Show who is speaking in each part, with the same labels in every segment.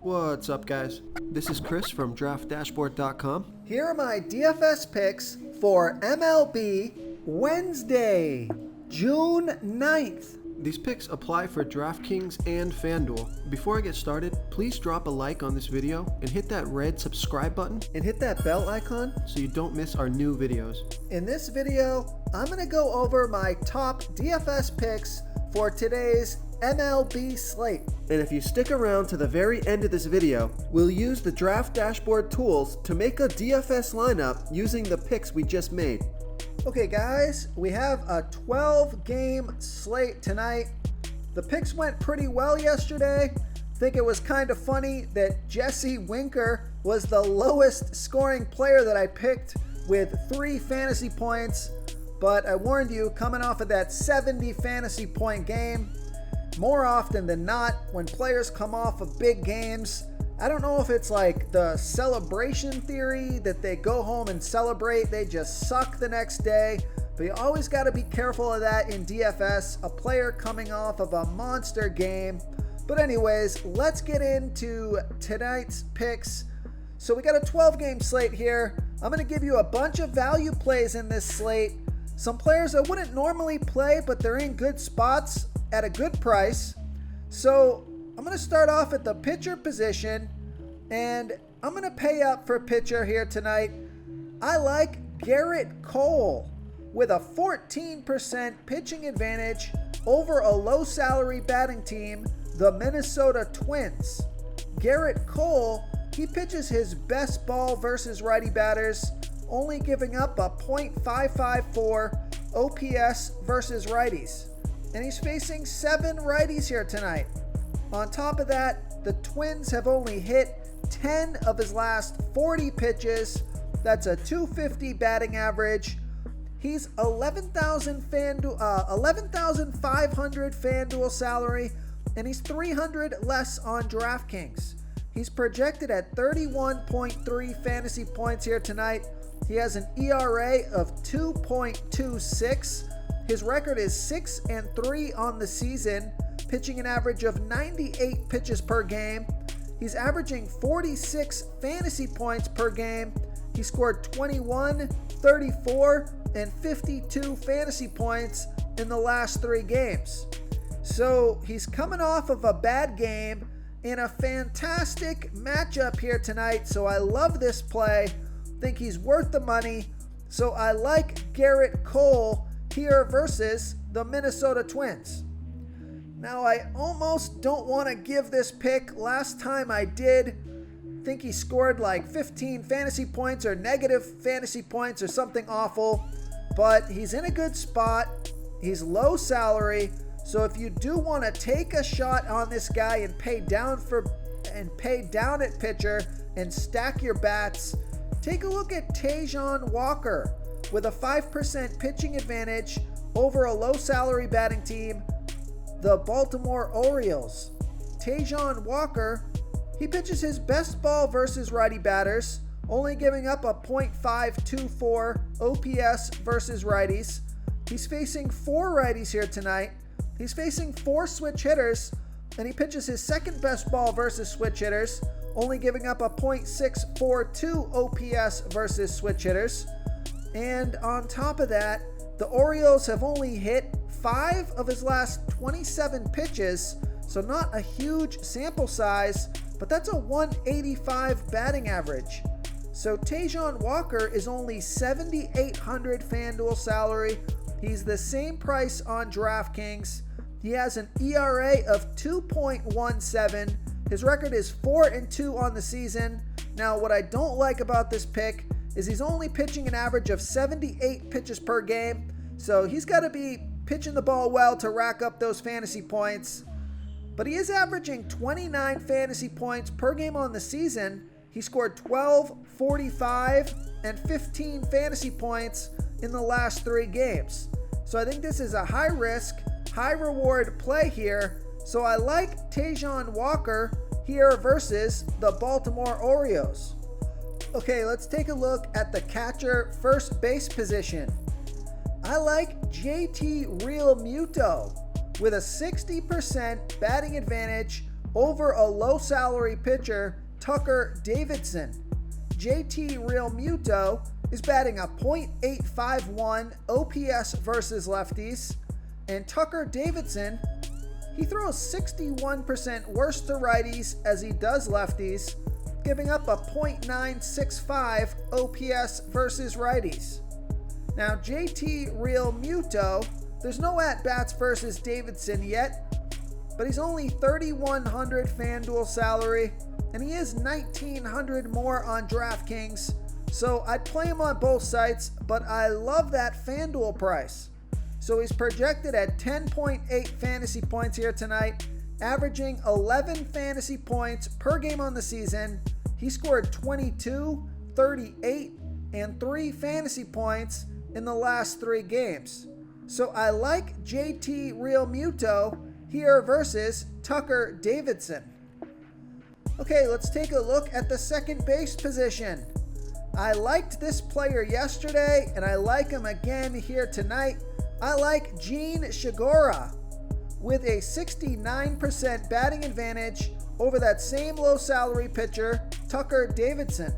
Speaker 1: What's up, guys? This is Chris from DraftDashboard.com.
Speaker 2: Here are my DFS picks for MLB Wednesday, June 9th.
Speaker 1: These picks apply for DraftKings and FanDuel. Before I get started, please drop a like on this video and hit that red subscribe button
Speaker 2: And hit that bell icon.
Speaker 1: so you don't miss our new videos.
Speaker 2: In this video, I'm going to go over my top DFS picks for today's MLB slate.
Speaker 1: And if you stick around to the very end of this video, we'll use the Draft Dashboard tools to make a DFS lineup using the picks we just made.
Speaker 2: Okay guys, we have a 12-game slate tonight. The picks went pretty well yesterday. I think it was kind of funny that Jesse Winker was the lowest scoring player that I picked with 3 fantasy points. But I warned you, coming off of that 70 fantasy point game, more often than not, when players come off of big games, I don't know if it's like the celebration theory that they go home and celebrate, they just suck the next day. But you always got to be careful of that in DFS, a player coming off of a monster game. But anyways, let's get into tonight's picks. So we got a 12-game slate here. I'm going to give you a bunch of value plays in this slate. Some players I wouldn't normally play, but they're in good spots at a good price. So I'm going to start off at the pitcher position, and I'm going to pay up for pitcher here tonight. I like Garrett Cole with a 14% pitching advantage over a low salary batting team, the Minnesota Twins. Garrett Cole, he pitches his best ball versus righty batters, only giving up a .554 OPS versus righties. And he's facing 7 righties here tonight. On top of that, the Twins have only hit 10 of his last 40 pitches. That's a .250 batting average. He's 11,500 FanDuel salary, and he's 300 less on DraftKings. He's projected at 31.3 fantasy points here tonight. He has an ERA of 2.26. His record is 6-3 on the season, pitching an average of 98 pitches per game. He's averaging 46 fantasy points per game. He scored 21, 34, and 52 fantasy points in the last 3 games. So he's coming off of a bad game in a fantastic matchup here tonight. So I love this play. Think he's worth the money. So I like Garrett Cole here versus the Minnesota Twins. Now I almost don't want to give this pick. Last time I did. Think he scored like 15 fantasy points or negative fantasy points or something awful. But he's in a good spot. He's low salary. So if you do want to take a shot on this guy and pay down at pitcher and stack your bats, take a look at Taejon Walker with a 5% pitching advantage over a low salary batting team, the Baltimore Orioles. Taejon Walker, he pitches his best ball versus righty batters, only giving up a .524 OPS versus righties. He's facing 4 righties here tonight. He's facing 4 switch hitters, and he pitches his second best ball versus switch hitters, only giving up a .642 OPS versus switch hitters. And on top of that, the Orioles have only hit 5 of his last 27 pitches, so not a huge sample size, but that's a 185 batting average. So Taejon Walker is only 7,800 FanDuel salary. He's the same price on DraftKings. He has an ERA of 2.17. His record is 4-2 on the season. Now, what I don't like about this pick is he's only pitching an average of 78 pitches per game. So he's got to be pitching the ball well to rack up those fantasy points. But he is averaging 29 fantasy points per game on the season. He scored 12, 45, and 15 fantasy points in the last 3 games. So I think this is a high risk, high reward play here. So I like Taejon Walker here versus the Baltimore Orioles. Okay, let's take a look at the catcher first base position. I like JT Realmuto with a 60% batting advantage over a low salary pitcher, Tucker Davidson. JT Realmuto is batting a .851 OPS versus lefties, and Tucker Davidson, he throws 61% worse to righties as he does lefties, giving up a .965 OPS versus righties. Now JT Realmuto, there's no at-bats versus Davidson yet, but he's only $3,100 FanDuel salary, and he is $1,900 more on DraftKings, so I'd play him on both sites, but I love that FanDuel price. So he's projected at 10.8 fantasy points here tonight, averaging 11 fantasy points per game on the season. He scored 22, 38, and 3 fantasy points in the last 3 games. So I like JT Realmuto here versus Tucker Davidson. Okay, let's take a look at the second base position. I liked this player yesterday, and I like him again here tonight. I like Jean Segura with a 69% batting advantage over that same low salary pitcher, Tucker Davidson.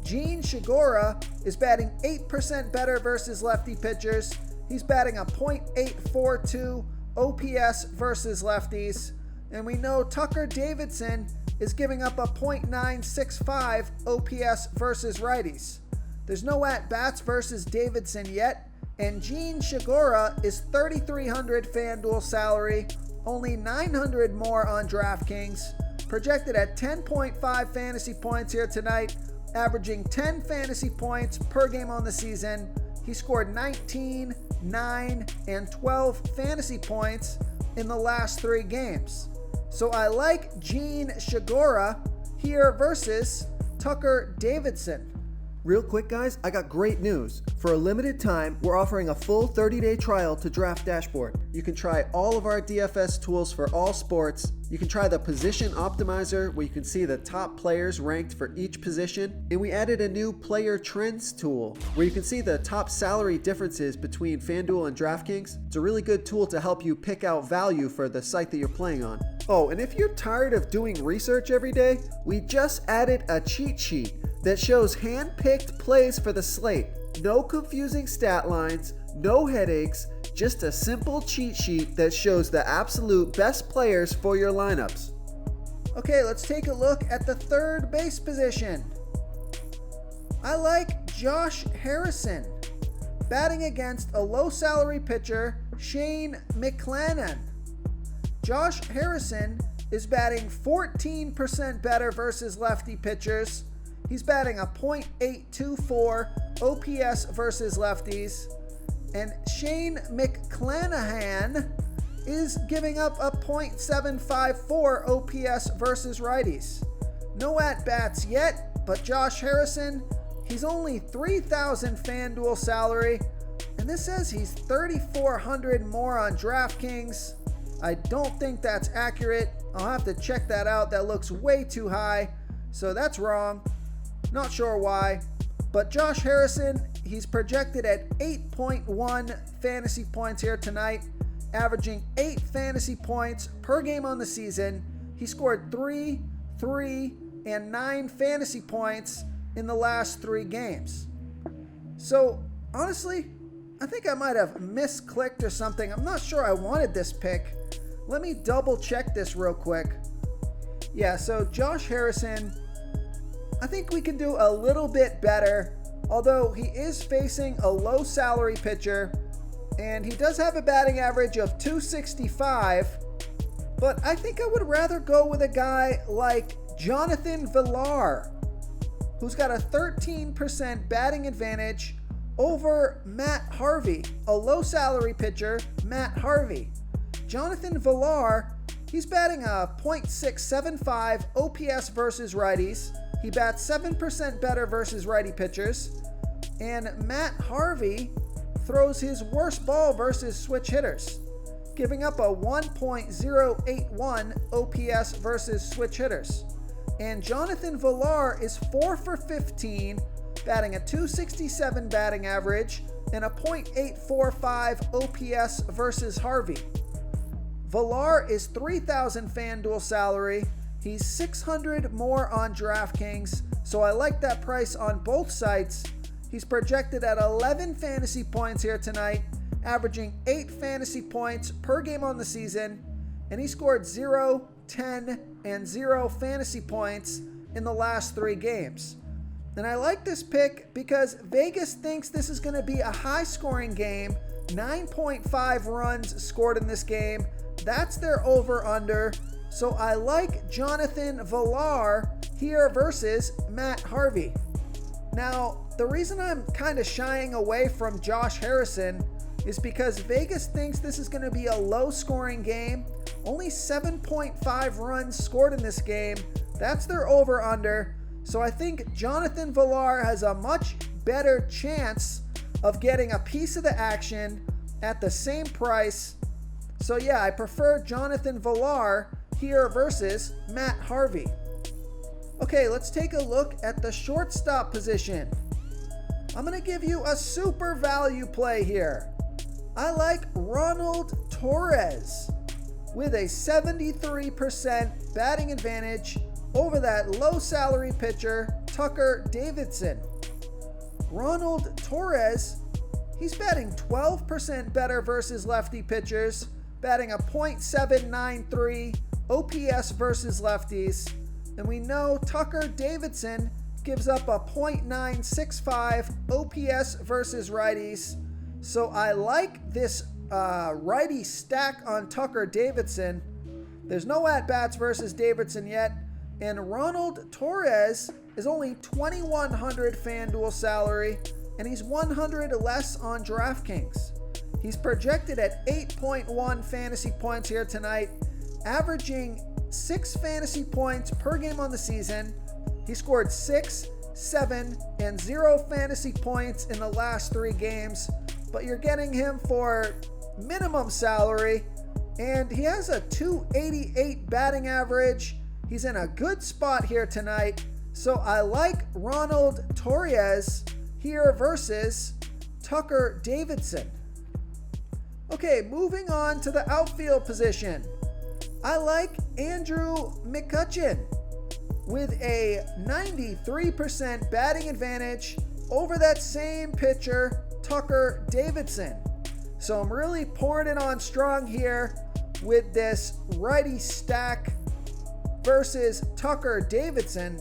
Speaker 2: Jean Segura is batting 8% better versus lefty pitchers. He's batting a .842 OPS versus lefties. And we know Tucker Davidson is giving up a .965 OPS versus righties. There's no at-bats versus Davidson yet, and Jean Segura is $3,300 FanDuel salary, only $900 more on DraftKings, projected at 10.5 fantasy points here tonight, averaging 10 fantasy points per game on the season. He scored 19, 9, and 12 fantasy points in the last 3 games. So I like Jean Segura here versus Tucker Davidson.
Speaker 1: Real quick, guys, I got great news. For a limited time, we're offering a full 30-day trial to Draft Dashboard. You can try all of our DFS tools for all sports. You can try the Position Optimizer, where you can see the top players ranked for each position. And we added a new Player Trends tool, where you can see the top salary differences between FanDuel and DraftKings. It's a really good tool to help you pick out value for the site that you're playing on. Oh, and if you're tired of doing research every day, we just added a cheat sheet that shows hand-picked plays for the slate. No confusing stat lines, no headaches, just a simple cheat sheet that shows the absolute best players for your lineups.
Speaker 2: Okay, let's take a look at the third base position. I like Josh Harrison, batting against a low salary pitcher, Shane McClanahan. Josh Harrison is batting 14% better versus lefty pitchers. He's batting a .824 OPS versus lefties. And Shane McClanahan is giving up a .754 OPS versus righties. No at-bats yet, but Josh Harrison, he's only $3,000 FanDuel salary. And this says he's $3,400 more on DraftKings. I don't think that's accurate. I'll have to check that out. That looks way too high. So that's wrong. Not sure why, but Josh Harrison, he's projected at 8.1 fantasy points here tonight, averaging 8 fantasy points per game on the season. He scored 3, 3, and 9 fantasy points in the last 3 games. So, honestly, I think I might have misclicked or something. I'm not sure I wanted this pick. Let me double check this real quick. Yeah, so Josh Harrison, I think we can do a little bit better, although he is facing a low salary pitcher, and he does have a batting average of .265, but I think I would rather go with a guy like Jonathan Villar, who's got a 13% batting advantage over Matt Harvey, a low salary pitcher, Matt Harvey. Jonathan Villar, he's batting a .675 OPS versus righties. He bats 7% better versus righty pitchers. And Matt Harvey throws his worst ball versus switch hitters, giving up a 1.081 OPS versus switch hitters. And Jonathan Villar is 4 for 15, batting a .267 batting average and a .845 OPS versus Harvey. Villar is $3,000 FanDuel salary. He's $600 more on DraftKings, so I like that price on both sites. He's projected at 11 fantasy points here tonight, averaging 8 fantasy points per game on the season, and he scored 0, 10, and 0 fantasy points in the last 3 games. And I like this pick because Vegas thinks this is going to be a high-scoring game. 9.5 runs scored in this game. That's their over-under. So I like Jonathan Villar here versus Matt Harvey. Now, the reason I'm kind of shying away from Josh Harrison is because Vegas thinks this is going to be a low-scoring game. Only 7.5 runs scored in this game. That's their over-under. So I think Jonathan Villar has a much better chance of getting a piece of the action at the same price. So yeah, I prefer Jonathan Villar here versus Matt Harvey. Okay, let's take a look at the shortstop position. I'm going to give you a super value play here. I like Ronald Torres with a 73% batting advantage over that low salary pitcher, Tucker Davidson. Ronald Torres, he's batting 12% better versus lefty pitchers, batting a .793 OPS versus lefties. And we know Tucker Davidson gives up a .965 OPS versus righties. So I like this righty stack on Tucker Davidson. There's no at-bats versus Davidson yet. And Ronald Torres is only $2,100 FanDuel salary, and he's $100 less on DraftKings. He's projected at 8.1 fantasy points here tonight, averaging 6 fantasy points per game on the season. He scored 6, 7, and 0 fantasy points in the last 3 games, but you're getting him for minimum salary, and he has a .288 batting average. He's in a good spot here tonight, so I like Ronald Torres here versus Tucker Davidson. Okay, moving on to the outfield position. I like Andrew McCutchen with a 93% batting advantage over that same pitcher, Tucker Davidson. So I'm really pouring it on strong here with this righty stack versus Tucker Davidson.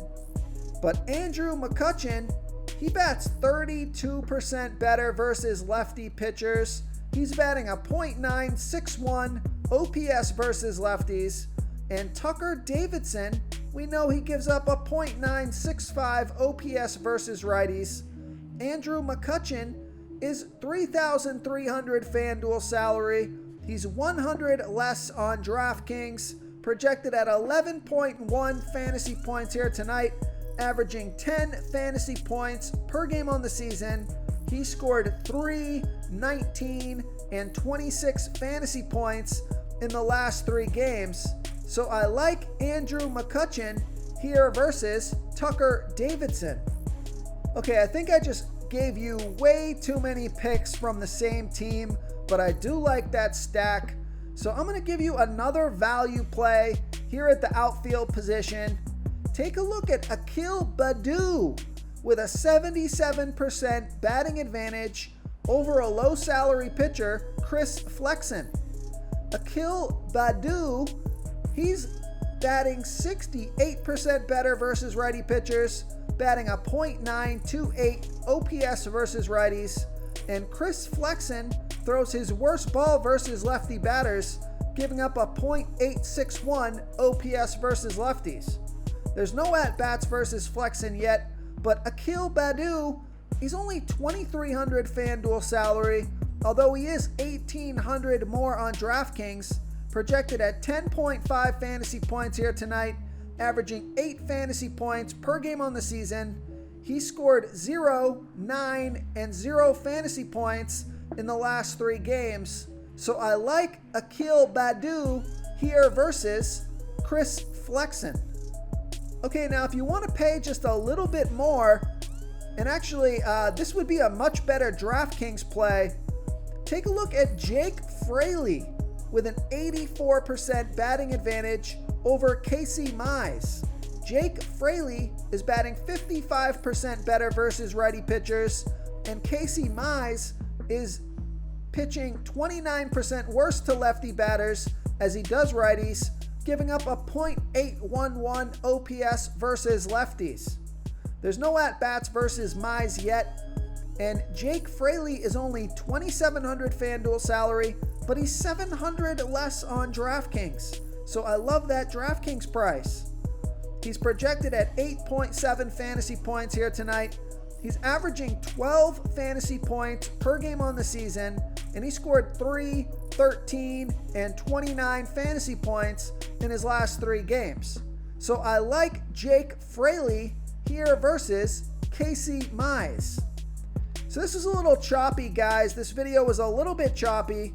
Speaker 2: But Andrew McCutchen, he bats 32% better versus lefty pitchers. He's batting a .961 OPS versus lefties. And Tucker Davidson, we know he gives up a .965 OPS versus righties. Andrew McCutchen is $3,300 FanDuel salary. He's $100 less on DraftKings, projected at 11.1 fantasy points here tonight, averaging 10 fantasy points per game on the season. He scored 3, 19, and 26 fantasy points in the last 3 games. So I like Andrew McCutchen here versus Tucker Davidson. Okay, I think I just gave you way too many picks from the same team, but I do like that stack. So I'm going to give you another value play here at the outfield position. Take a look at Akil Baddoo with a 77% batting advantage over a low salary pitcher, Chris Flexen. Akil Baddoo, he's batting 68% better versus righty pitchers, batting a .928 OPS versus righties, and Chris Flexen throws his worst ball versus lefty batters, giving up a .861 OPS versus lefties. There's no at-bats versus Flexen yet, but Akil Baddoo, he's only $2,300 FanDuel salary, although he is $1,800 more on DraftKings, projected at 10.5 fantasy points here tonight, averaging 8 fantasy points per game on the season. He scored 0, 9, and 0 fantasy points in the last 3 games. So I like Akil Baddoo here versus Chris Flexen. Okay, now if you want to pay just a little bit more, and actually this would be a much better DraftKings play, take a look at Jake Fraley with an 84% batting advantage over Casey Mize. Jake Fraley is batting 55% better versus righty pitchers, and Casey Mize is pitching 29% worse to lefty batters as he does righties, giving up a .811 OPS versus lefties. There's no at-bats versus Mize yet, and Jake Fraley is only $2,700 FanDuel salary, but he's $700 less on DraftKings. So I love that DraftKings price. He's projected at 8.7 fantasy points here tonight. He's averaging 12 fantasy points per game on the season, and he scored 3, 13, and 29 fantasy points in his last 3 games. So I like Jake Fraley here versus Casey Mize. So this is a little choppy, guys. This video was a little bit choppy,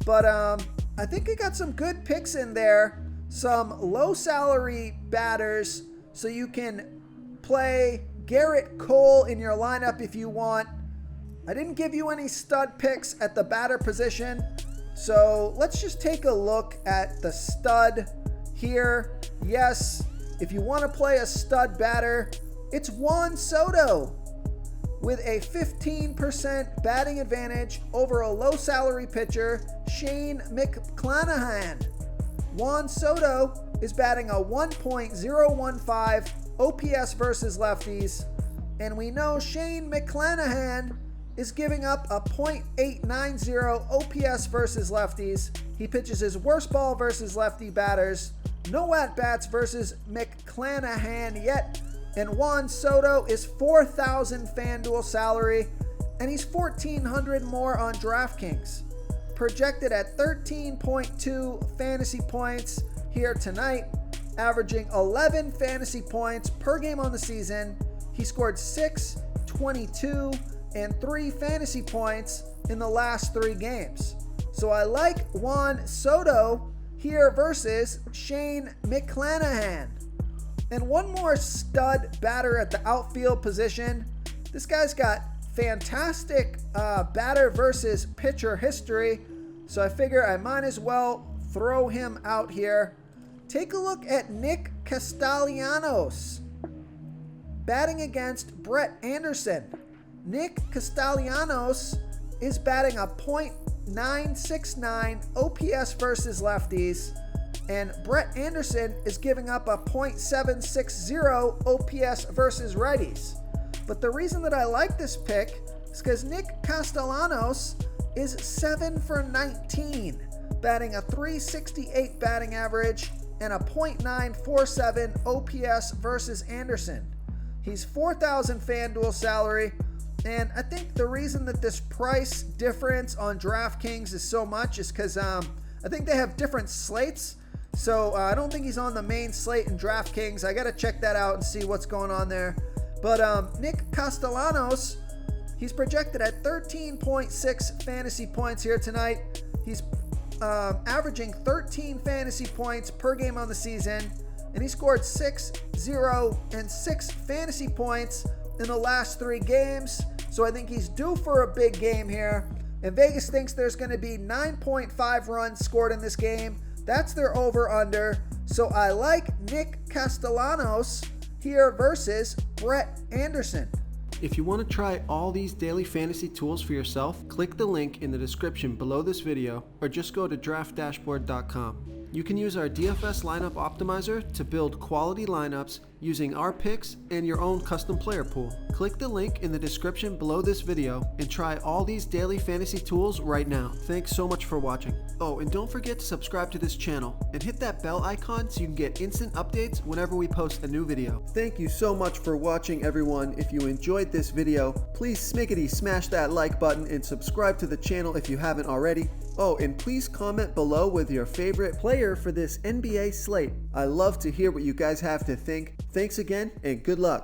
Speaker 2: but I think I got some good picks in there. Some low salary batters, so you can play Garrett Cole in your lineup if you want. I didn't give you any stud picks at the batter position, so let's just take a look at the stud here. Yes, if you want to play a stud batter, it's Juan Soto with a 15% batting advantage over a low salary pitcher, Shane McClanahan. Juan Soto is batting a 1.015 OPS versus lefties, and we know Shane McClanahan is giving up a .890 OPS versus lefties. He pitches his worst ball versus lefty batters. No at-bats versus McClanahan yet, and Juan Soto is $4,000 FanDuel salary, and he's $1,400 more on DraftKings. Projected at 13.2 fantasy points here tonight, averaging 11 fantasy points per game on the season. He scored 6, 22, and 3 fantasy points in the last 3 games. So I like Juan Soto here versus Shane McClanahan. And one more stud batter at the outfield position. This guy's got fantastic batter versus pitcher history, so I figure I might as well throw him out here. Take a look at Nick Castellanos batting against Brett Anderson. Nick Castellanos is batting a .969 OPS versus lefties, and Brett Anderson is giving up a .760 OPS versus righties. But the reason that I like this pick is because Nick Castellanos is 7 for 19, batting a .368 batting average and a .947 OPS versus Anderson. He's $4,000 FanDuel salary, and I think the reason that this price difference on DraftKings is so much is because I think they have different slates. So I don't think he's on the main slate in DraftKings. I got to check that out and see what's going on there. But Nick Castellanos, he's projected at 13.6 fantasy points here tonight. He's averaging 13 fantasy points per game on the season, and he scored 6, 0, and 6 fantasy points in the last 3 games. So I think he's due for a big game here. And Vegas thinks there's going to be 9.5 runs scored in this game. That's their over-under. So I like Nick Castellanos here versus Brett Anderson.
Speaker 1: If you want to try all these daily fantasy tools for yourself, click the link in the description below this video or just go to draftdashboard.com. You can use our DFS lineup optimizer to build quality lineups using our picks and your own custom player pool. Click the link in the description below this video and try all these daily fantasy tools right now. Thanks so much for watching. Oh, and don't forget to subscribe to this channel and hit that bell icon so you can get instant updates whenever we post a new video. Thank you so much for watching, everyone. If you enjoyed this video, please smash that like button and subscribe to the channel if you haven't already. Oh, and please comment below with your favorite player for this NBA slate. I love to hear what you guys have to think. Thanks again, and good luck.